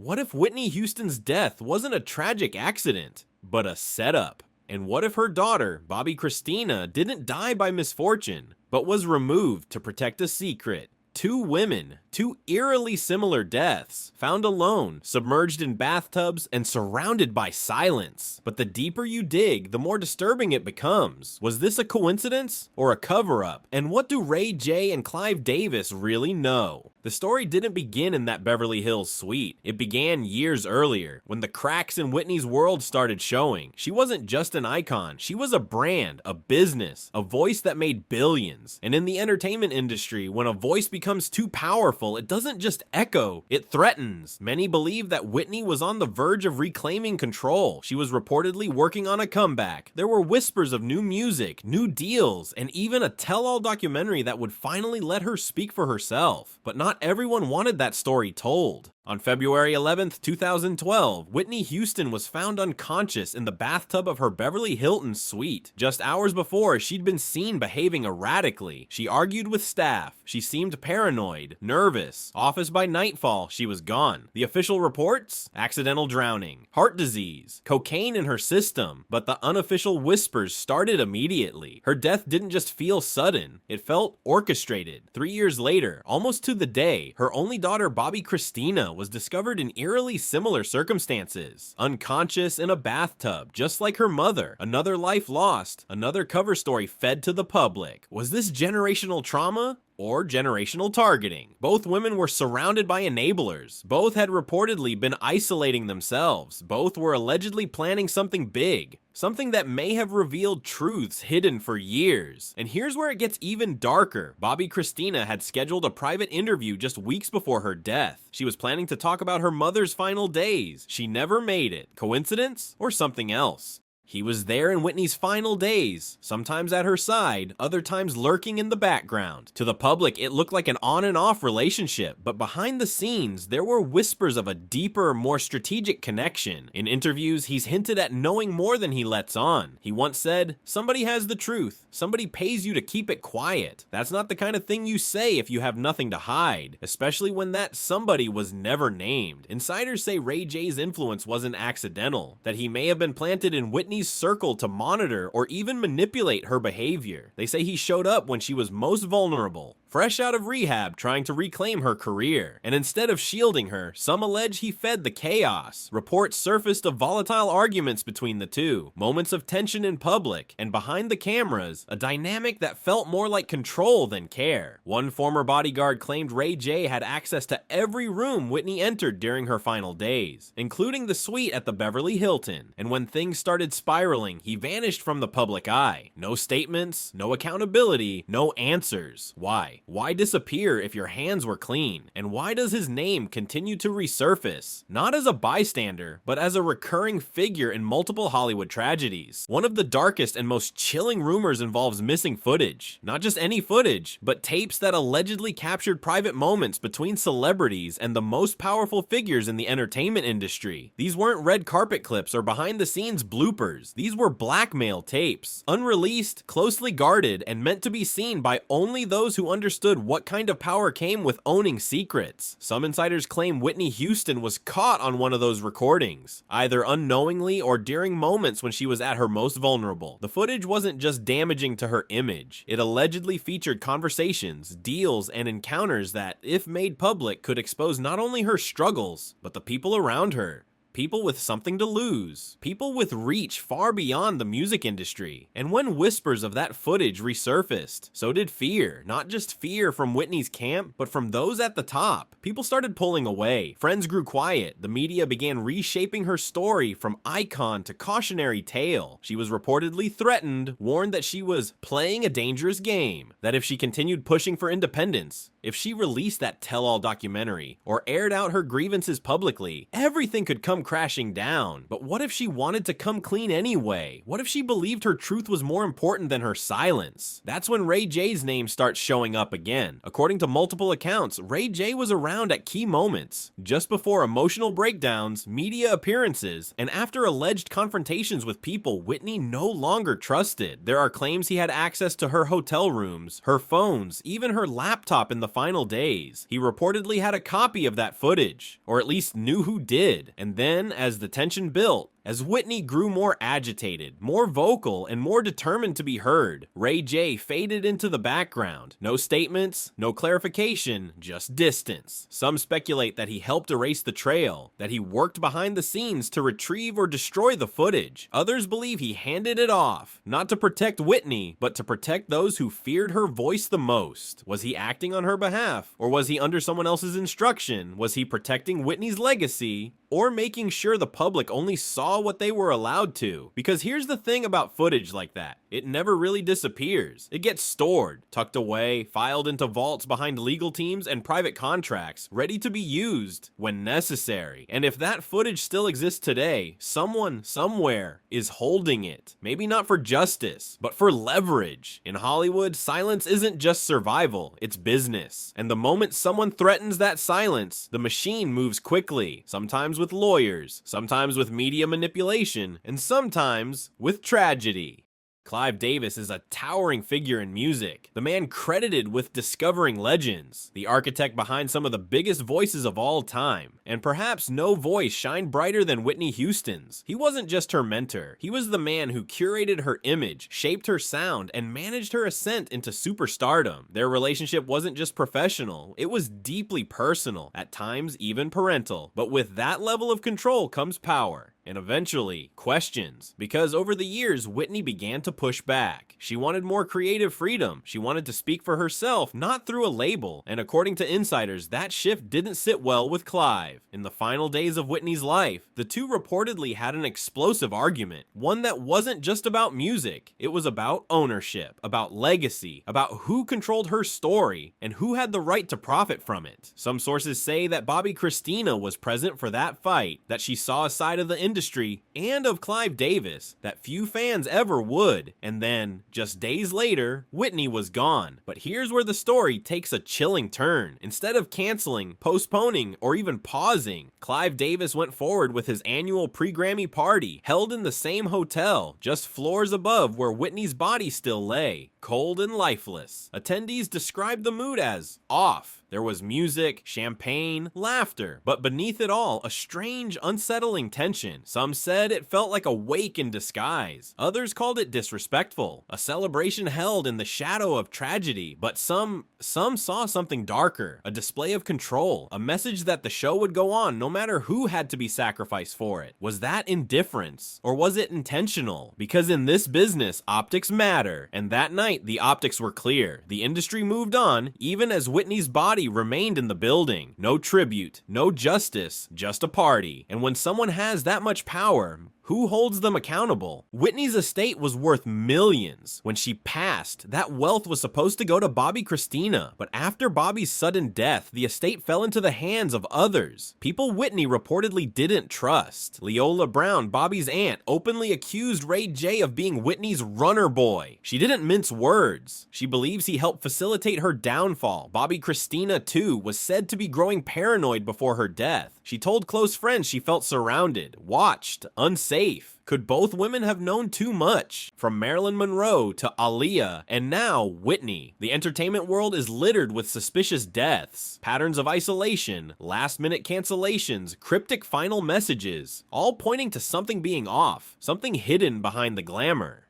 What if Whitney Houston's death wasn't a tragic accident, but a setup? And what if her daughter, Bobby Christina, didn't die by misfortune, but was removed to protect a secret? Two women, two eerily similar deaths, found alone, submerged in bathtubs, and surrounded by silence. But the deeper you dig, the more disturbing it becomes. Was this a coincidence or a cover-up? And what do Ray J and Clive Davis really know? The story didn't begin in that Beverly Hills suite. It began years earlier, when the cracks in Whitney's world started showing. She wasn't just an icon, she was a brand, a business, a voice that made billions. And in the entertainment industry, when a voice becomes too powerful, it doesn't just echo, it threatens. Many believe that Whitney was on the verge of reclaiming control. She was reportedly working on a comeback. There were whispers of new music, new deals, and even a tell-all documentary that would finally let her speak for herself. But not everyone wanted that story told. On February 11th, 2012, Whitney Houston was found unconscious in the bathtub of her Beverly Hilton suite. Just hours before, she'd been seen behaving erratically. She argued with staff. She seemed paranoid, nervous. Office by nightfall, she was gone. The official reports? Accidental drowning, heart disease, cocaine in her system. But the unofficial whispers started immediately. Her death didn't just feel sudden, it felt orchestrated. 3 years later, almost to the day, her only daughter Bobby Christina was discovered in eerily similar circumstances. Unconscious in a bathtub, just like her mother. Another life lost, another cover story fed to the public. Was this generational trauma? Or generational targeting? Both women were surrounded by enablers. Both had reportedly been isolating themselves. Both were allegedly planning something big. Something that may have revealed truths hidden for years. And here's where it gets even darker. Bobby Christina had scheduled a private interview just weeks before her death. She was planning to talk about her mother's final days. She never made it. Coincidence? Or something else? He was there in Whitney's final days, sometimes at her side, other times lurking in the background. To the public, it looked like an on and off relationship, but behind the scenes, there were whispers of a deeper, more strategic connection. In interviews, he's hinted at knowing more than he lets on. He once said, "Somebody has the truth. Somebody pays you to keep it quiet." That's not the kind of thing you say if you have nothing to hide, especially when that somebody was never named. Insiders say Ray J's influence wasn't accidental, that he may have been planted in Whitney's circle to monitor or even manipulate her behavior. They say he showed up when she was most vulnerable, fresh out of rehab trying to reclaim her career. And instead of shielding her, some allege he fed the chaos. Reports surfaced of volatile arguments between the two, moments of tension in public, and behind the cameras, a dynamic that felt more like control than care. One former bodyguard claimed Ray J had access to every room Whitney entered during her final days, including the suite at the Beverly Hilton. And when things started spiraling, he vanished from the public eye. No statements, no accountability, no answers. Why? Why disappear if your hands were clean? And why does his name continue to resurface? Not as a bystander, but as a recurring figure in multiple Hollywood tragedies. One of the darkest and most chilling rumors involves missing footage. Not just any footage, but tapes that allegedly captured private moments between celebrities and the most powerful figures in the entertainment industry. These weren't red carpet clips or behind the scenes bloopers. These were blackmail tapes. Unreleased, closely guarded, and meant to be seen by only those who understood what kind of power came with owning secrets. Some insiders claim Whitney Houston was caught on one of those recordings, either unknowingly or during moments when she was at her most vulnerable. The footage wasn't just damaging to her image. It allegedly featured conversations, deals, and encounters that, if made public, could expose not only her struggles, but the people around her. People with something to lose. People with reach far beyond the music industry. And when whispers of that footage resurfaced, so did fear. Not just fear from Whitney's camp, but from those at the top. People started pulling away. Friends grew quiet. The media began reshaping her story from icon to cautionary tale. She was reportedly threatened, warned that she was playing a dangerous game. That if she continued pushing for independence, if she released that tell-all documentary, or aired out her grievances publicly, everything could come crashing down. But what if she wanted to come clean anyway? What if she believed her truth was more important than her silence? That's when Ray J's name starts showing up again. According to multiple accounts, Ray J was around at key moments, just before emotional breakdowns, media appearances, and after alleged confrontations with people Whitney no longer trusted. There are claims he had access to her hotel rooms, her phones, even her laptop in the final days. He reportedly had a copy of that footage, or at least knew who did. And then, as the tension built, as Whitney grew more agitated, more vocal, and more determined to be heard, Ray J faded into the background. No statements, no clarification, just distance. Some speculate that he helped erase the trail, that he worked behind the scenes to retrieve or destroy the footage. Others believe he handed it off, not to protect Whitney, but to protect those who feared her voice the most. Was he acting on her behalf? Or was he under someone else's instruction? Was he protecting Whitney's legacy? Or making sure the public only saw what they were allowed to? Because here's the thing about footage like that. It never really disappears. It gets stored, tucked away, filed into vaults behind legal teams and private contracts, ready to be used when necessary. And if that footage still exists today, someone, somewhere, is holding it. Maybe not for justice, but for leverage. In Hollywood, silence isn't just survival, it's business. And the moment someone threatens that silence, the machine moves quickly, sometimes with lawyers, sometimes with media manipulation, and sometimes with tragedy. Clive Davis is a towering figure in music, the man credited with discovering legends, the architect behind some of the biggest voices of all time, and perhaps no voice shined brighter than Whitney Houston's. He wasn't just her mentor, he was the man who curated her image, shaped her sound, and managed her ascent into superstardom. Their relationship wasn't just professional, it was deeply personal, at times even parental. But with that level of control comes power. And eventually, questions. Because over the years, Whitney began to push back. She wanted more creative freedom. She wanted to speak for herself, not through a label. And according to insiders, that shift didn't sit well with Clive. In the final days of Whitney's life, the two reportedly had an explosive argument. One that wasn't just about music. It was about ownership, about legacy, about who controlled her story, and who had the right to profit from it. Some sources say that Bobby Christina was present for that fight, that she saw a side of the industry and of Clive Davis that few fans ever would. And then, just days later, Whitney was gone. But here's where the story takes a chilling turn. Instead of canceling, postponing, or even pausing, Clive Davis went forward with his annual pre-Grammy party, held in the same hotel, just floors above where Whitney's body still lay, cold and lifeless. Attendees described the mood as off. There was music, champagne, laughter, but beneath it all, a strange, unsettling tension. Some said it felt like a wake in disguise. Others called it disrespectful, a celebration held in the shadow of tragedy. But some saw something darker, a display of control, a message that the show would go on no matter who had to be sacrificed for it. Was that indifference? Or was it intentional? Because in this business, optics matter. And that night, the optics were clear. The industry moved on, even as Whitney's body remained in the building. No tribute, no justice, just a party. And when someone has that much power, who holds them accountable? Whitney's estate was worth millions. When she passed, that wealth was supposed to go to Bobby Christina. But after Bobby's sudden death, the estate fell into the hands of others. People Whitney reportedly didn't trust. Leola Brown, Bobby's aunt, openly accused Ray J of being Whitney's runner boy. She didn't mince words. She believes he helped facilitate her downfall. Bobby Christina, too, was said to be growing paranoid before her death. She told close friends she felt surrounded, watched, unsafe. Could both women have known too much? From Marilyn Monroe to Aaliyah, and now Whitney. The entertainment world is littered with suspicious deaths, patterns of isolation, last-minute cancellations, cryptic final messages, all pointing to something being off, something hidden behind the glamour.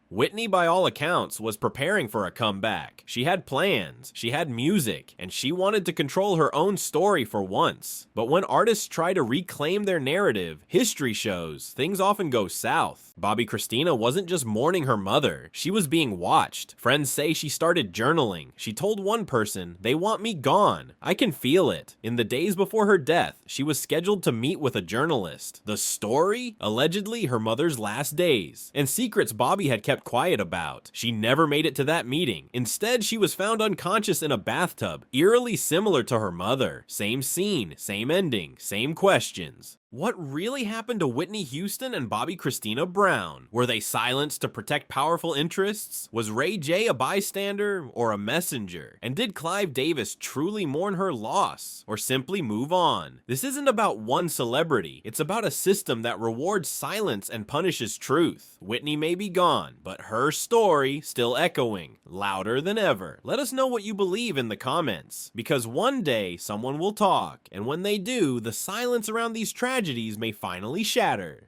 Whitney, by all accounts, was preparing for a comeback. She had plans, she had music, and she wanted to control her own story for once. But when artists try to reclaim their narrative, history shows things often go south. Bobby Christina wasn't just mourning her mother, she was being watched. Friends say she started journaling. She told one person, "They want me gone. I can feel it." In the days before her death, she was scheduled to meet with a journalist. The story? Allegedly her mother's last days, and secrets Bobby had kept quiet about. She never made it to that meeting. Instead, she was found unconscious in a bathtub, eerily similar to her mother. Same scene, same ending, same questions. What really happened to Whitney Houston and Bobby Christina Brown? Were they silenced to protect powerful interests? Was Ray J a bystander or a messenger? And did Clive Davis truly mourn her loss or simply move on? This isn't about one celebrity. It's about a system that rewards silence and punishes truth. Whitney may be gone, but but her story still echoing, louder than ever. Let us know what you believe in the comments, because one day someone will talk, and when they do, the silence around these tragedies may finally shatter.